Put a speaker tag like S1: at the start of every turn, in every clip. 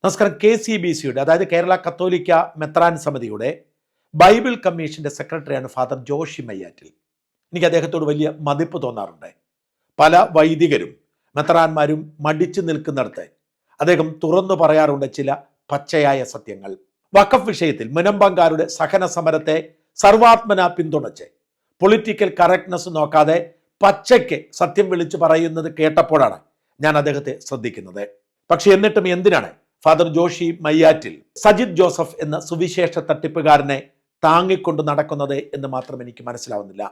S1: നമസ്കാരം. KCBCയുടെ അതായത് കേരള കത്തോലിക്ക മെത്രാൻ സമിതിയുടെ ബൈബിൾ കമ്മീഷന്റെ സെക്രട്ടറിയാണ് ഫാദർ ജോഷി മയ്യാറ്റിൽ. എനിക്ക് അദ്ദേഹത്തോട് വലിയ മതിപ്പ് തോന്നാറുണ്ട്. പല വൈദികരും മെത്രാന്മാരും മടിച്ചു നിൽക്കുന്നിടത്ത് അദ്ദേഹം തുറന്നു പറയാറുണ്ട് ചില പച്ചയായ സത്യങ്ങൾ. വഖഫ് വിഷയത്തിൽ മുനമ്പങ്കാരുടെ സഹന സമരത്തെ സർവാത്മന പിന്തുണച്ച് പൊളിറ്റിക്കൽ കറക്റ്റ്നെസ് നോക്കാതെ പച്ചയ്ക്ക് സത്യം വിളിച്ചു പറയുന്നത് കേട്ടപ്പോഴാണ് ഞാൻ അദ്ദേഹത്തെ ശ്രദ്ധിക്കുന്നത്. പക്ഷെ എന്നിട്ടും എന്തിനാണ് ഫാദർ ജോഷി മയ്യാറ്റിൽ സജിത് ജോസഫ് എന്ന സുവിശേഷ തട്ടിപ്പുകാരനെ താങ്ങിക്കൊണ്ട് നടക്കുന്നത് എന്ന് മാത്രം എനിക്ക് മനസ്സിലാവുന്നില്ല.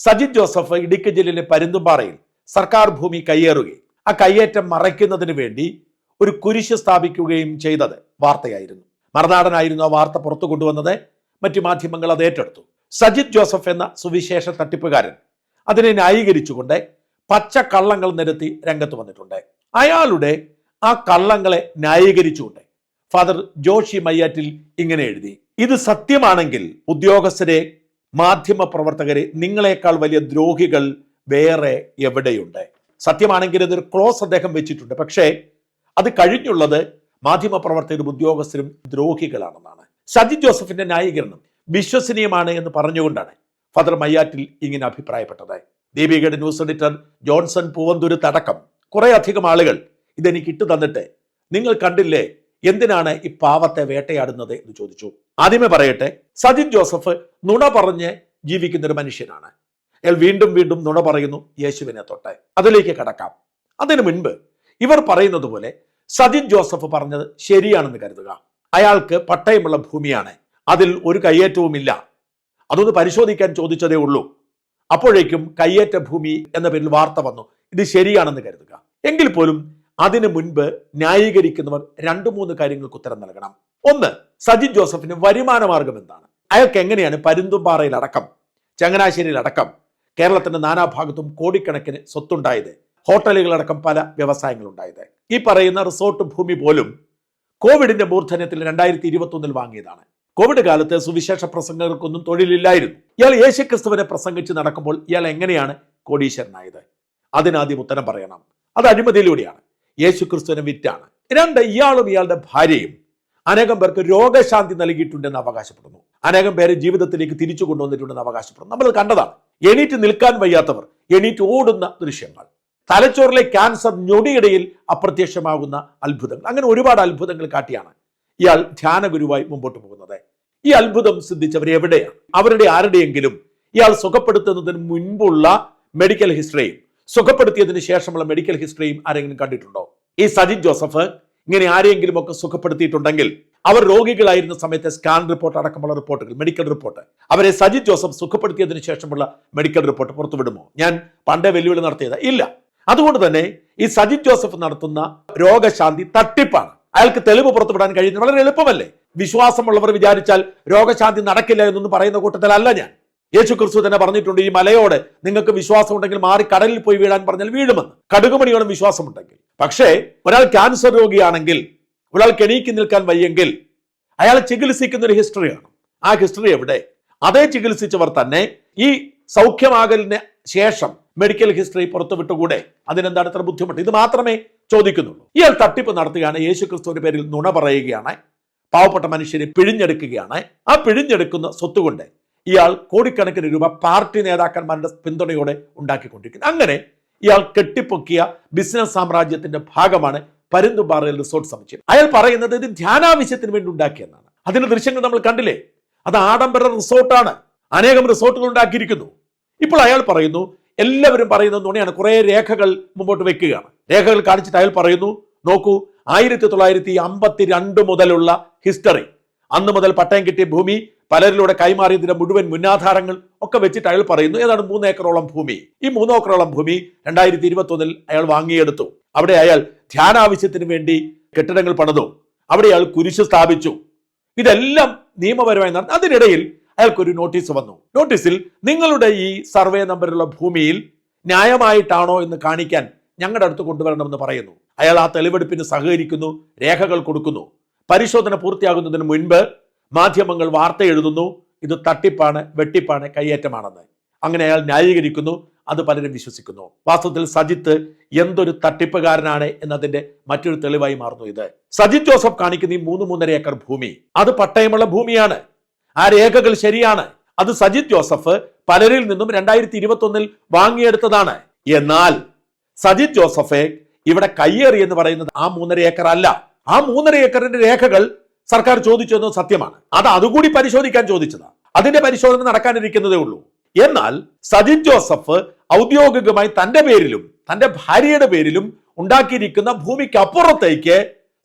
S1: സജിത് ജോസഫ് ഇടുക്കി ജില്ലയിലെ പരുന്തുംപാറയിൽ സർക്കാർ ഭൂമി കയ്യേറുകയും ആ കയ്യേറ്റം മറയ്ക്കുന്നതിന് വേണ്ടി ഒരു കുരിശ് സ്ഥാപിക്കുകയും ചെയ്തത് വാർത്തയായിരുന്നു. മറുനാടനായിരുന്നു ആ വാർത്ത പുറത്തു കൊണ്ടുവന്നത്. മറ്റു മാധ്യമങ്ങൾ അത് ഏറ്റെടുത്തു. സജിത് ജോസഫ് എന്ന സുവിശേഷ തട്ടിപ്പുകാരൻ അതിനെ ന്യായീകരിച്ചുകൊണ്ട് പച്ച കള്ളങ്ങൾ നിരത്തി രംഗത്ത് വന്നിട്ടുണ്ട്. അയാളുടെ ആ കള്ളങ്ങളെ ന്യായീകരിച്ചുകൊണ്ട് ഫാദർ ജോഷി മയ്യാറ്റിൽ ഇങ്ങനെ എഴുതി: ഇത് സത്യമാണെങ്കിൽ ഉദ്യോഗസ്ഥരെ, മാധ്യമ പ്രവർത്തകരെ, നിങ്ങളെക്കാൾ വലിയ ദ്രോഹികൾ വേറെ എവിടെയുണ്ട്? സത്യമാണെങ്കിൽ ഇതൊരു ക്ലോസ് അദ്ദേഹം വെച്ചിട്ടുണ്ട്. പക്ഷേ അത് കഴിഞ്ഞുള്ളത് മാധ്യമ പ്രവർത്തകരും ഉദ്യോഗസ്ഥരും ദ്രോഹികളാണെന്നാണ്. സജിത് ജോസഫിന്റെ ന്യായീകരണം വിശ്വസനീയമാണ് എന്ന് പറഞ്ഞുകൊണ്ടാണ് ഫാദർ മയ്യാറ്റിൽ ഇങ്ങനെ അഭിപ്രായപ്പെട്ടത്. ദീപികയുടെ ന്യൂസ് എഡിറ്റർ ജോൺസൺ പൂവന്തുരുത്തടക്കം കുറെ അധികം ആളുകൾ ഇതെനിക്ക് ഇട്ടു തന്നിട്ട് നിങ്ങൾ കണ്ടില്ലേ, എന്തിനാണ് ഈ പാവത്തെ വേട്ടയാടുന്നത് എന്ന് ചോദിച്ചു. ആദ്യമേ പറയട്ടെ, സജിത് ജോസഫ് നുണ പറഞ്ഞ് ജീവിക്കുന്ന ഒരു മനുഷ്യനാണ്. അയാൾ വീണ്ടും വീണ്ടും നുണ പറയുന്നു യേശുവിനെ തൊട്ട്. അതിലേക്ക് കടക്കാം. അതിനു മുൻപ് ഇവർ പറയുന്നത് പോലെ സജിത് ജോസഫ് പറഞ്ഞത് ശരിയാണെന്ന് കരുതുക. അയാൾക്ക് പട്ടയമുള്ള ഭൂമിയാണ്, അതിൽ ഒരു കയ്യേറ്റവുമില്ല. അതൊന്ന് പരിശോധിക്കാൻ ചോദിച്ചതേ ഉള്ളൂ. അപ്പോഴേക്കും കയ്യേറ്റ ഭൂമി എന്ന പേരിൽ വാർത്ത വന്നു. ഇത് ശരിയാണെന്ന് കരുതുക. എങ്കിൽ പോലും അതിനു മുൻപ് ന്യായീകരിക്കുന്നവർ 2-3 കാര്യങ്ങൾക്ക് ഉത്തരം നൽകണം. ഒന്ന്, സജിത് ജോസഫിന് വരുമാന മാർഗം എന്താണ്? അയാൾക്ക് എങ്ങനെയാണ് പരുന്തുംപാറയിലടക്കം ചങ്ങനാശ്ശേരിയിലടക്കം കേരളത്തിന്റെ നാനാഭാഗത്തും കോടിക്കണക്കിന് സ്വത്തുണ്ടായത്, ഹോട്ടലുകളടക്കം പല വ്യവസായങ്ങളുണ്ടായത്? ഈ പറയുന്ന റിസോർട്ട് ഭൂമി പോലും കോവിഡിന്റെ മൂർധന്യത്തിൽ 2021 വാങ്ങിയതാണ്. കോവിഡ് കാലത്ത് സുവിശേഷ പ്രസംഗകർക്കൊന്നും തൊഴിലില്ലായിരുന്നു. ഇയാൾ യേശുക്രിസ്തുവിനെ പ്രസംഗിച്ച് നടക്കുമ്പോൾ ഇയാൾ എങ്ങനെയാണ് കോടീശ്വരനായത്? അതിനാദ്യം ഉത്തരം പറയണം. അത് അഴിമതിയിലൂടെയാണ്. യേശുക്രിസ്തുവിനെ വിറ്റാണ്. 2, ഇയാളും ഇയാളുടെ ഭാര്യയും അനേകം പേർക്ക് രോഗശാന്തി നൽകിയിട്ടുണ്ടെന്ന് അവകാശപ്പെടുന്നു. അനേകം പേരെ ജീവിതത്തിലേക്ക് തിരിച്ചു കൊണ്ടുവന്നിട്ടുണ്ടെന്ന് അവകാശപ്പെടുന്നു. നമ്മൾ കണ്ടതാണ്. എണീറ്റ് നിൽക്കാൻ വയ്യാത്തവർ എണീറ്റ് ഓടുന്ന ദൃശ്യങ്ങൾ, തലച്ചോറിലെ ക്യാൻസർ ഞൊടിയിടയിൽ അപ്രത്യക്ഷമാകുന്ന അത്ഭുതങ്ങൾ, അങ്ങനെ ഒരുപാട് അത്ഭുതങ്ങൾ കാട്ടിയാണ് ഇയാൾ ധ്യാന ഗുരുവായി മുമ്പോട്ട് പോകുന്നത്. ഈ അത്ഭുതം സിദ്ധിച്ചവർ എവിടെയാണ്? അവരുടെ ആരുടെയെങ്കിലും ഇയാൾ സുഖപ്പെടുത്തുന്നതിന് മുൻപുള്ള മെഡിക്കൽ ഹിസ്റ്ററിയും സുഖപ്പെടുത്തിയതിനു ശേഷമുള്ള മെഡിക്കൽ ഹിസ്റ്ററിയും ആരെങ്കിലും കണ്ടിട്ടുണ്ടോ? ഈ സജിത് ജോസഫ് ഇങ്ങനെ ആരെങ്കിലും ഒക്കെ സുഖപ്പെടുത്തിയിട്ടുണ്ടെങ്കിൽ അവർ രോഗികളായിരുന്ന സമയത്തെ സ്കാൻ റിപ്പോർട്ട് അടക്കമുള്ള റിപ്പോർട്ടുകൾ, മെഡിക്കൽ റിപ്പോർട്ട്, അവരെ സജിത് ജോസഫ് സുഖപ്പെടുത്തിയതിനു ശേഷമുള്ള മെഡിക്കൽ റിപ്പോർട്ട് പുറത്തുവിടുമോ? ഞാൻ പണ്ടേ വെല്ലുവിളി നടത്തിയത് ഇല്ല. അതുകൊണ്ട് തന്നെ ഈ സജിത് ജോസഫ് നടത്തുന്ന രോഗശാന്തി തട്ടിപ്പാണ്. അയാൾക്ക് തെളിവ് പുറത്തുവിടാൻ കഴിയുന്നത് വളരെ എളുപ്പമല്ലേ? വിശ്വാസമുള്ളവർ വിചാരിച്ചാൽ രോഗശാന്തി നടക്കില്ല എന്നൊന്നും പറയുന്ന കൂട്ടത്തിലല്ല ഞാൻ. യേശു ക്രിസ്തു തന്നെ പറഞ്ഞിട്ടുണ്ട്, ഈ മലയോട് നിങ്ങൾക്ക് വിശ്വാസം ഉണ്ടെങ്കിൽ മാറി കടലിൽ പോയി വീഴാൻ പറഞ്ഞാൽ വീഴുമെന്ന്. കടുകുമണിയോളം വിശ്വാസമുണ്ടെങ്കിൽ. പക്ഷേ ഒരാൾ ക്യാൻസർ രോഗിയാണെങ്കിൽ, ഒരാൾക്ക് എണീക്കി നിൽക്കാൻ വയ്യെങ്കിൽ അയാളെ ചികിത്സിക്കുന്ന ഒരു ഹിസ്റ്ററിയാണ്. ആ ഹിസ്റ്ററി എവിടെ? അതേ ചികിത്സിച്ചവർ തന്നെ ഈ സൗഖ്യമാകലിന് ശേഷം മെഡിക്കൽ ഹിസ്റ്ററി പുറത്തുവിട്ടുകൂടെ? അതിനെന്താണ് ഇത്ര ബുദ്ധിമുട്ട്? ഇത് മാത്രമേ ചോദിക്കുന്നുള്ളൂ. ഇയാൾ തട്ടിപ്പ് നടത്തുകയാണ്, യേശു ക്രിസ്തുവിന്റെ പേരിൽ നുണ പറയുകയാണ്, പാവപ്പെട്ട മനുഷ്യരെ പിഴിഞ്ഞെടുക്കുകയാണ്. ആ പിഴിഞ്ഞെടുക്കുന്ന സ്വത്തുകൊണ്ട് ഇയാൾ കോടിക്കണക്കിന് രൂപ പാർട്ടി നേതാക്കന്മാരുടെ പിന്തുണയോടെ ഉണ്ടാക്കിക്കൊണ്ടിരിക്കുന്നു. അങ്ങനെ ഇയാൾ കെട്ടിപ്പൊക്കിയ ബിസിനസ് സാമ്രാജ്യത്തിന്റെ ഭാഗമാണ് പരുന്തുംപാറയിൽ റിസോർട്ട് സമുച്ചയം. അയാൾ പറയുന്നത് ഇത് ധ്യാനാവശ്യത്തിന് വേണ്ടി ഉണ്ടാക്കിയെന്നാണ്. അതിന്റെ ദൃശ്യങ്ങൾ നമ്മൾ കണ്ടില്ലേ? അത് ആഡംബര റിസോർട്ടാണ്. അനേകം റിസോർട്ടുകൾ ഉണ്ടാക്കിയിരിക്കുന്നു. ഇപ്പോൾ അയാൾ പറയുന്നു, എല്ലാവരും പറയുന്നത് നുണയാണ്. കുറെ രേഖകൾ മുമ്പോട്ട് വെക്കുകയാണ്. രേഖകൾ കാണിച്ചിട്ട് അയാൾ പറയുന്നു, നോക്കൂ, 1952 മുതലുള്ള ഹിസ്റ്ററി, അന്ന് മുതൽ പട്ടയം കിട്ടിയ ഭൂമി, പലരിലൂടെ കൈമാറിയതിന്റെ മുഴുവൻ മുന്നാധാരങ്ങൾ ഒക്കെ വെച്ചിട്ട് അയാൾ പറയുന്നു ഏതാണ് 3 ഏക്കറോളം ഭൂമി. ഈ 3 ഏക്കറോളം ഭൂമി 2021 അയാൾ വാങ്ങിയെടുത്തു. അവിടെ അയാൾ ധ്യാനാവശ്യത്തിന് വേണ്ടി കെട്ടിടങ്ങൾ പണിതു. അവിടെ അയാൾ കുരിശ് സ്ഥാപിച്ചു. ഇതെല്ലാം നിയമപരമായി നടന്നു. അതിനിടയിൽ അയാൾക്കൊരു നോട്ടീസ് വന്നു. നോട്ടീസിൽ നിങ്ങളുടെ ഈ സർവേ നമ്പറുള്ള ഭൂമിയിൽ ന്യായമായിട്ടാണോ എന്ന് കാണിക്കാൻ ഞങ്ങളുടെ അടുത്ത് കൊണ്ടുവരണമെന്ന് പറയുന്നു. അയാൾ ആ തെളിവെടുപ്പിന് സഹകരിക്കുന്നു, രേഖകൾ കൊടുക്കുന്നു. പരിശോധന പൂർത്തിയാകുന്നതിന് മുൻപ് മാധ്യമങ്ങൾ വാർത്ത എഴുതുന്നു, ഇത് തട്ടിപ്പാണ്, വെട്ടിപ്പാണ്, കയ്യേറ്റമാണെന്ന്. അങ്ങനെ അയാൾ ന്യായീകരിക്കുന്നു. അത് പലരും വിശ്വസിക്കുന്നു. വാസ്തവത്തിൽ സജിത്ത് എന്തൊരു തട്ടിപ്പുകാരനാണ് എന്നതിന്റെ മറ്റൊരു തെളിവായി മാറുന്നു ഇത്. സജിത് ജോസഫ് കാണിക്കുന്ന ഈ 3-3.5 ഏക്കർ ഭൂമി അത് പട്ടയമുള്ള ഭൂമിയാണ്. ആ രേഖകൾ ശരിയാണ്. അത് സജിത് ജോസഫ് പലരിൽ നിന്നും 2021 വാങ്ങിയെടുത്തതാണ്. എന്നാൽ സജിത് ജോസഫെ ഇവിടെ കയ്യേറി എന്ന് പറയുന്നത് ആ 3.5 ഏക്കർ അല്ല. ആ 3.5 ഏക്കറിന്റെ രേഖകൾ സർക്കാർ ചോദിച്ചു എന്നത് സത്യമാണ്. അത് അതുകൂടി പരിശോധിക്കാൻ ചോദിച്ചതാണ്. അതിന്റെ പരിശോധന നടക്കാനിരിക്കുന്നതേ ഉള്ളൂ. എന്നാൽ സജിത് ജോസഫ് ഔദ്യോഗികമായി തന്റെ പേരിലും തന്റെ ഭാര്യയുടെ പേരിലും ഉണ്ടാക്കിയിരിക്കുന്ന ഭൂമിക്ക് അപ്പുറത്തേക്ക്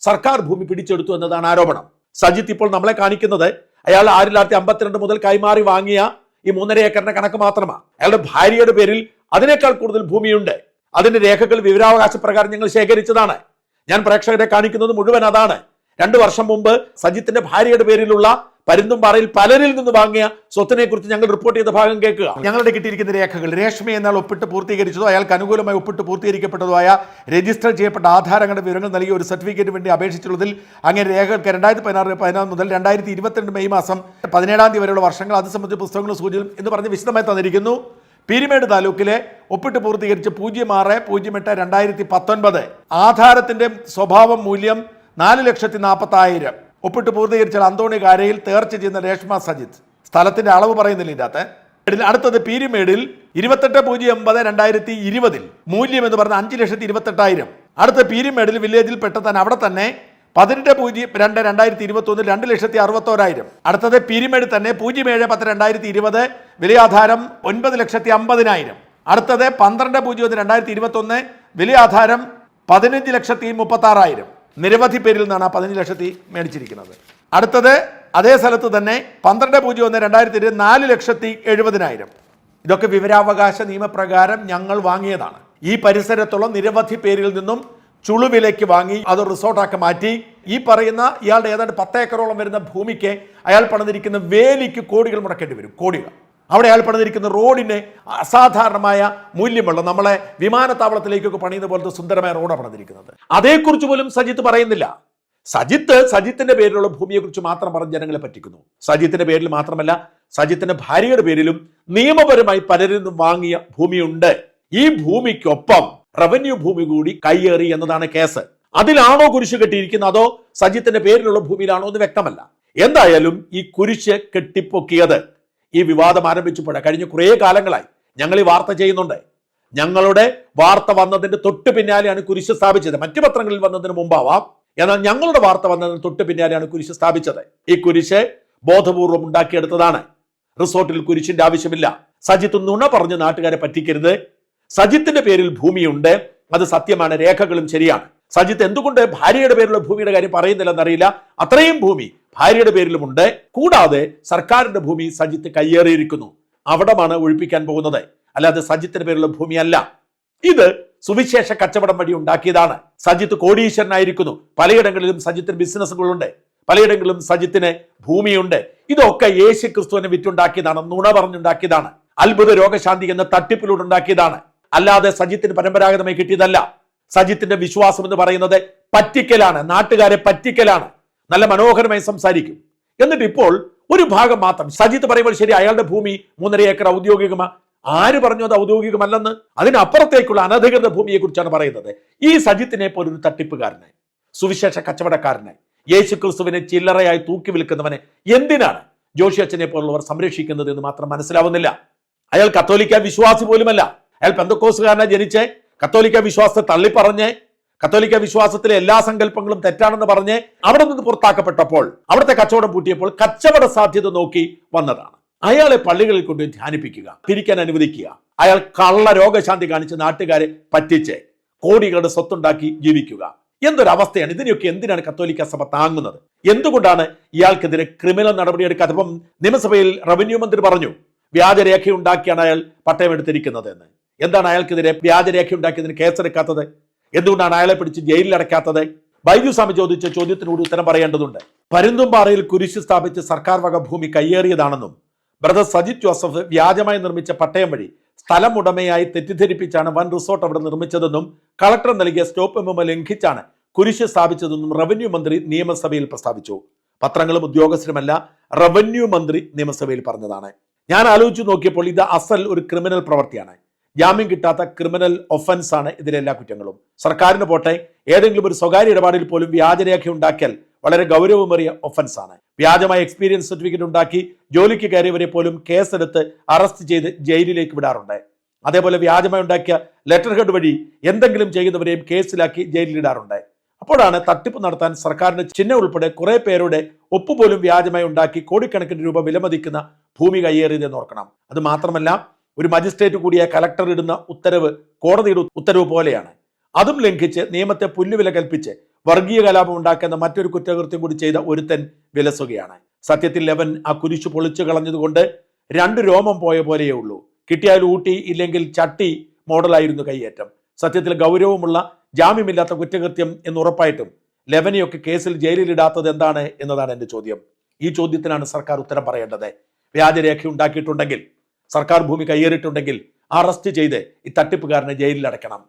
S1: സർക്കാർ ഭൂമി പിടിച്ചെടുത്തു എന്നതാണ് ആരോപണം. സജിത്ത് ഇപ്പോൾ നമ്മളെ കാണിക്കുന്നത് അയാൾ 1952 മുതൽ കൈമാറി വാങ്ങിയ ഈ 3.5 ഏക്കറിന്റെ കണക്ക് മാത്രമാണ്. അയാളുടെ ഭാര്യയുടെ പേരിൽ അതിനേക്കാൾ കൂടുതൽ ഭൂമിയുണ്ട്. അതിന്റെ രേഖകൾ വിവരാവകാശ പ്രകാരം ഞങ്ങൾ ശേഖരിച്ചതാണ്. ഞാൻ പ്രേക്ഷകരെ കാണിക്കുന്നത് മുഴുവൻ അതാണ്. 2 വർഷം മുമ്പ് സജിത്തിന്റെ ഭാര്യയുടെ പേരിലുള്ള പരുന്തുംപാറയിൽ പലരിൽ നിന്ന് വാങ്ങിയ സ്വത്തിനെ കുറിച്ച് ഞങ്ങൾ റിപ്പോർട്ട് ചെയ്ത ഭാഗം കേൾക്കുക. ഞങ്ങളുടെ കിട്ടിയിരിക്കുന്ന രേഖകൾ രേഷ്മ എന്നാൽ ഒപ്പിട്ട് പൂർത്തീകരിച്ചതോ അയാൾക്ക് അനുകൂലമായി ഒപ്പിട്ട് പൂർത്തീകരിക്കപ്പെട്ടതോ ആയ രജിസ്റ്റർ ചെയ്യപ്പെട്ട ആധാരങ്ങളുടെ വിവരങ്ങൾ നൽകിയ ഒരു സർട്ടിഫിക്കറ്റിന് വേണ്ടി അപേക്ഷിച്ചുള്ളതിൽ അങ്ങനെ രേഖകൾക്ക് 2016 മുതൽ 2022 മെയ് മാസം 17 വരെയുള്ള വർഷങ്ങൾ അത് സംബന്ധിച്ച പുസ്തകങ്ങളും സൂചനയും എന്ന് പറഞ്ഞ് വിശദമായി തന്നിരിക്കുന്നു. പീരുമേട് താലൂക്കിലെ ഒപ്പിട്ട് പൂർത്തീകരിച്ച് 06/2019 ആധാരത്തിന്റെ സ്വഭാവം മൂല്യം 4,40,40,000 ഒപ്പിട്ട് പൂർത്തീകരിച്ച അന്തോണി കാരയിൽ തേർച്ച ചെയ്യുന്ന രേഷ്മ സജിത്ത്. സ്ഥലത്തിന്റെ അളവ് പറയുന്നില്ല ഇതിനകത്ത്. അടുത്തത് പീരുമേടിൽ 28/09/2020 മൂല്യം എന്ന് പറഞ്ഞ 5,28,000. അടുത്ത പീരുമേടിൽ വില്ലേജിൽ പെട്ട തന്നെ അവിടെ തന്നെ 18/02/2021 2,61,000. അടുത്തത് പീരുമേട് തന്നെ 07/10/2020 വിലയാധാരം 9,50,000. അടുത്തത് 12/01/2021 വിലയാധാരം 15,36,000. നിരവധി പേരിൽ നിന്നാണ് ആ 15 ലക്ഷത്തി മേടിച്ചിരിക്കുന്നത്. അടുത്തത് അതേ സ്ഥലത്ത് തന്നെ 12/01/2020 4,70,000. ഇതൊക്കെ വിവരാവകാശ നിയമപ്രകാരം ഞങ്ങൾ വാങ്ങിയതാണ്. ഈ പരിസരത്തുള്ള നിരവധി പേരിൽ നിന്നും ചുളുവിലേക്ക് വാങ്ങി അത് റിസോർട്ടാക്കി മാറ്റി. ഈ പറയുന്ന ഇയാളുടെ ഏതാണ്ട് 10 ഏക്കറോളം വരുന്ന ഭൂമിക്ക് അയാൾ പണിതിരിക്കുന്ന വേലിക്ക് കോടികൾ മുടക്കേണ്ടി വരും. കോടികൾ. അവിടെ അയാൾ പണിതിരിക്കുന്ന റോഡിന് അസാധാരണമായ മൂല്യമുള്ള നമ്മളെ വിമാനത്താവളത്തിലേക്കൊക്കെ പണിയുന്ന പോലത്തെ സുന്ദരമായ റോഡാണ് പണിതിരിക്കുന്നത്. അതേക്കുറിച്ച് പോലും സജിത്ത് പറയുന്നില്ല. സജിത്തിന്റെ പേരിലുള്ള ഭൂമിയെക്കുറിച്ച് മാത്രം പറഞ്ഞ് ജനങ്ങളെ പറ്റിക്കുന്നു. സജിത്തിന്റെ പേരിൽ മാത്രമല്ല, സജിത്തിന്റെ ഭാര്യയുടെ പേരിലും നിയമപരമായി പലരിൽ നിന്നും വാങ്ങിയ ഭൂമിയുണ്ട്. ഈ ഭൂമിക്കൊപ്പം റവന്യൂ ഭൂമി കൂടി കയ്യേറി എന്നതാണ് കേസ്. അതിലാണോ കുരിശ് കെട്ടിയിരിക്കുന്നത് അതോ സജിത്തിന്റെ പേരിലുള്ള ഭൂമിയിലാണോ എന്ന് വ്യക്തമല്ല. എന്തായാലും ഈ കുരിശ് കെട്ടിപ്പൊക്കിയത് ഈ വിവാദം ആരംഭിച്ചപ്പോഴാണ്. കഴിഞ്ഞ കുറേ കാലങ്ങളായി ഞങ്ങൾ ഈ വാർത്ത ചെയ്യുന്നുണ്ട്. ഞങ്ങളുടെ വാർത്ത വന്നതിന്റെ തൊട്ട് പിന്നാലെയാണ് കുരിശ് സ്ഥാപിച്ചത്. മറ്റു പത്രങ്ങളിൽ വന്നതിന് മുമ്പാവാം, എന്നാൽ ഞങ്ങളുടെ വാർത്ത വന്നതിന് തൊട്ട് പിന്നാലെയാണ് കുരിശ് സ്ഥാപിച്ചത്. ഈ കുരിശ് ബോധപൂർവം ഉണ്ടാക്കിയെടുത്തതാണ്. റിസോർട്ടിൽ കുരിശിന്റെ ആവശ്യമില്ല. സജിത്ത് നുണ പറഞ്ഞ് നാട്ടുകാരെ പറ്റിക്കരുത്. സജിത്തിന്റെ പേരിൽ ഭൂമിയുണ്ട്, അത് സത്യമാണ്, രേഖകളും ശരിയാണ്. സജിത്ത് എന്തുകൊണ്ട് ഭാര്യയുടെ പേരിലുള്ള ഭൂമിയുടെ കാര്യം പറയുന്നില്ലെന്നറിയില്ല. അത്രയും ഭൂമി ഭാര്യയുടെ പേരിലുമുണ്ട്. കൂടാതെ സർക്കാരിന്റെ ഭൂമി സജിത്ത് കയ്യേറിയിരിക്കുന്നു. അവിടമാണ് ഒഴിപ്പിക്കാൻ പോകുന്നത്, അല്ലാതെ സജിത്തിന്റെ പേരിലുള്ള ഭൂമിയല്ല. ഇത് സുവിശേഷ കച്ചവടം വഴി ഉണ്ടാക്കിയതാണ്. സജിത്ത് കോടീശ്വരനായിരിക്കുന്നു. പലയിടങ്ങളിലും സജിത്തിന് ബിസിനസ്സുകളുണ്ട്, പലയിടങ്ങളിലും സജിത്തിന് ഭൂമിയുണ്ട്. ഇതൊക്കെ യേശു ക്രിസ്തുവിനെ വിറ്റുണ്ടാക്കിയതാണ്, നുണ പറഞ്ഞുണ്ടാക്കിയതാണ്, അത്ഭുത രോഗശാന്തി എന്ന തട്ടിപ്പിലൂടെ ഉണ്ടാക്കിയതാണ്. അല്ലാതെ സജിത്തിന് പരമ്പരാഗതമായി കിട്ടിയതല്ല. സജിത്തിന്റെ വിശ്വാസം എന്ന് പറയുന്നത് പറ്റിക്കലാണ്, നാട്ടുകാരെ പറ്റിക്കലാണ്. നല്ല മനോഹരമായി സംസാരിക്കും. എന്നിട്ട് ഇപ്പോൾ ഒരു ഭാഗം മാത്രം സജിത്ത് പറയുമ്പോൾ ശരി, അയാളുടെ ഭൂമി 3.5 ഏക്കർ ഔദ്യോഗികമാ. ആര് പറഞ്ഞു അത് ഔദ്യോഗികമല്ലെന്ന്? അതിനപ്പുറത്തേക്കുള്ള അനധികൃത ഭൂമിയെ കുറിച്ചാണ് പറയുന്നത്. ഈ സജിത്തിനെ പോലൊരു തട്ടിപ്പുകാരനെ, സുവിശേഷ കച്ചവടക്കാരനെ, യേശു ക്രിസ്തുവിനെ ചില്ലറയായി തൂക്കി വിൽക്കുന്നവനെ എന്തിനാണ് ജോഷി അച്ഛനെ പോലുള്ളവർ സംരക്ഷിക്കുന്നത് എന്ന് മാത്രം മനസ്സിലാവുന്നില്ല. അയാൾ കത്തോലിക്ക വിശ്വാസി പോലുമല്ല. അയാൾ പെന്തക്കോസുകാരനെ ജനിച്ച് കത്തോലിക്ക വിശ്വാസത്തെ തള്ളിപ്പറഞ്ഞ് കത്തോലിക്ക വിശ്വാസത്തിലെ എല്ലാ സങ്കല്പങ്ങളും തെറ്റാണെന്ന് പറഞ്ഞ് അവിടെ നിന്ന് പുറത്താക്കപ്പെട്ടപ്പോൾ, അവിടുത്തെ കച്ചവടം പൂട്ടിയപ്പോൾ കച്ചവട സാധ്യത നോക്കി വന്നതാണ്. അയാളെ പള്ളികളിൽ കൊണ്ട് ധ്യാനിപ്പിക്കുക, പിരിക്കാൻ അനുവദിക്കുക. അയാൾ കള്ള രോഗശാന്തി കാണിച്ച് നാട്ടുകാരെ പറ്റിച്ച് കോടികളുടെ സ്വത്തുണ്ടാക്കി ജീവിക്കുക. എന്തൊരവസ്ഥയാണ്! ഇതിനെയൊക്കെ എന്തിനാണ് കത്തോലിക്ക സഭ താങ്ങുന്നത്? എന്തുകൊണ്ടാണ് ഇയാൾക്കെതിരെ ക്രിമിനൽ നടപടിയെടുക്കാത്തത്? അപ്പം നിയമസഭയിൽ റവന്യൂ മന്ത്രി പറഞ്ഞു വ്യാജരേഖ ഉണ്ടാക്കിയാണ് അയാൾ പട്ടയം എടുത്തിരിക്കുന്നത് എന്ന്. എന്താണ് അയാൾക്കെതിരെ വ്യാജരേഖ ഉണ്ടാക്കിയതിന് കേസെടുക്കാത്തത്? എന്തുകൊണ്ടാണ് അയാളെ പിടിച്ച് ജയിലിൽ അടയ്ക്കാത്തത്? ബൈജുസ്വാമി ചോദിച്ച ചോദ്യത്തിനോട് ഉത്തരം പറയേണ്ടതുണ്ട്. പരുന്തുംപാറയിൽ കുരിശ് സ്ഥാപിച്ച് സർക്കാർ വക ഭൂമി കയ്യേറിയതാണെന്നും ബ്രദർ സജിത് ജോസഫ് വ്യാജമായി നിർമ്മിച്ച പട്ടയം വഴി സ്ഥലം ഉടമയായി തെറ്റിദ്ധരിപ്പിച്ചാണ് വൻ റിസോർട്ട് അവിടെ നിർമ്മിച്ചതെന്നും കളക്ടർ നൽകിയ സ്റ്റോപ്പ് മെമ്മോ ലംഘിച്ചാണ് കുരിശ് സ്ഥാപിച്ചതെന്നും റവന്യൂ മന്ത്രി നിയമസഭയിൽ പ്രസ്താവിച്ചു. പത്രങ്ങളും ഉദ്യോഗസ്ഥരുമല്ല, റവന്യൂ മന്ത്രി നിയമസഭയിൽ പറഞ്ഞതാണ്. ഞാൻ ആലോചിച്ചു നോക്കിയപ്പോൾ ഇത് അസൽ ഒരു ക്രിമിനൽ പ്രവൃത്തിയാണ്. ജാമ്യം കിട്ടാത്ത ക്രിമിനൽ ഒഫൻസ് ആണ് ഇതിലെ എല്ലാ കുറ്റങ്ങളും. സർക്കാരിന് പോട്ടെ, ഏതെങ്കിലും ഒരു സ്വകാര്യ ഇടപാടിൽ പോലും വ്യാജരേഖ ഉണ്ടാക്കിയാൽ വളരെ ഗൗരവമേറിയ ഒഫൻസ് ആണ്. വ്യാജമായ എക്സ്പീരിയൻസ് സർട്ടിഫിക്കറ്റ് ഉണ്ടാക്കി ജോലിക്ക് കയറിയവരെ പോലും കേസെടുത്ത് അറസ്റ്റ് ചെയ്ത് ജയിലിലേക്ക് വിടാറുണ്ട്. അതേപോലെ വ്യാജമായി ഉണ്ടാക്കിയ ലെറ്റർ ഹെഡ് വഴി എന്തെങ്കിലും ചെയ്യുന്നവരെയും കേസിലാക്കി ജയിലിലിടാറുണ്ട്. അപ്പോഴാണ് തട്ടിപ്പ് നടത്താൻ സർക്കാരിന് ചിഹ്നം ഉൾപ്പെടെ കുറെ പേരുടെ ഒപ്പുപോലും വ്യാജമായി ഉണ്ടാക്കി കോടിക്കണക്കിന് രൂപ വിലമതിക്കുന്ന ഭൂമി കയ്യേറിയതെന്ന് ഓർക്കണം. അത് മാത്രമല്ല, ഒരു മജിസ്ട്രേറ്റ് കൂടിയ കലക്ടർ ഇടുന്ന ഉത്തരവ് കോടതിയുടെ ഉത്തരവ് പോലെയാണ്. അതും ലംഘിച്ച് നിയമത്തെ പുല്ലുവില കൽപ്പിച്ച് വർഗീയ കലാപം ഉണ്ടാക്കുന്ന മറ്റൊരു കുറ്റകൃത്യം കൂടി ചെയ്ത ഒരുത്തൻ വിലസുകയാണ്. സത്യത്തിൽ ലെവൻ ആ കുരിശു പൊളിച്ചു കളഞ്ഞതുകൊണ്ട് 2 രോമം പോയ പോലെയേ ഉള്ളൂ. കിട്ടിയാൽ ഊട്ടി, ഇല്ലെങ്കിൽ ചട്ടി മോഡലായിരുന്നു കയ്യേറ്റം. സത്യത്തിൽ ഗൗരവമുള്ള ജാമ്യമില്ലാത്ത കുറ്റകൃത്യം എന്നുറപ്പായിട്ടും ലെവനെയൊക്കെ കേസിൽ ജയിലിലിടാത്തത് എന്താണ് എന്നതാണ് എൻ്റെ ചോദ്യം. ഈ ചോദ്യത്തിനാണ് സർക്കാർ ഉത്തരം പറയേണ്ടത്. വ്യാജരേഖ ഉണ്ടാക്കിയിട്ടുണ്ടെങ്കിൽ, സർക്കാർ ഭൂമി കയ്യേറിയിട്ടുണ്ടെങ്കിൽ അറസ്റ്റ് ചെയ്ത് ഈ തട്ടിപ്പുകാരനെ ജയിലിൽ അടയ്ക്കണം.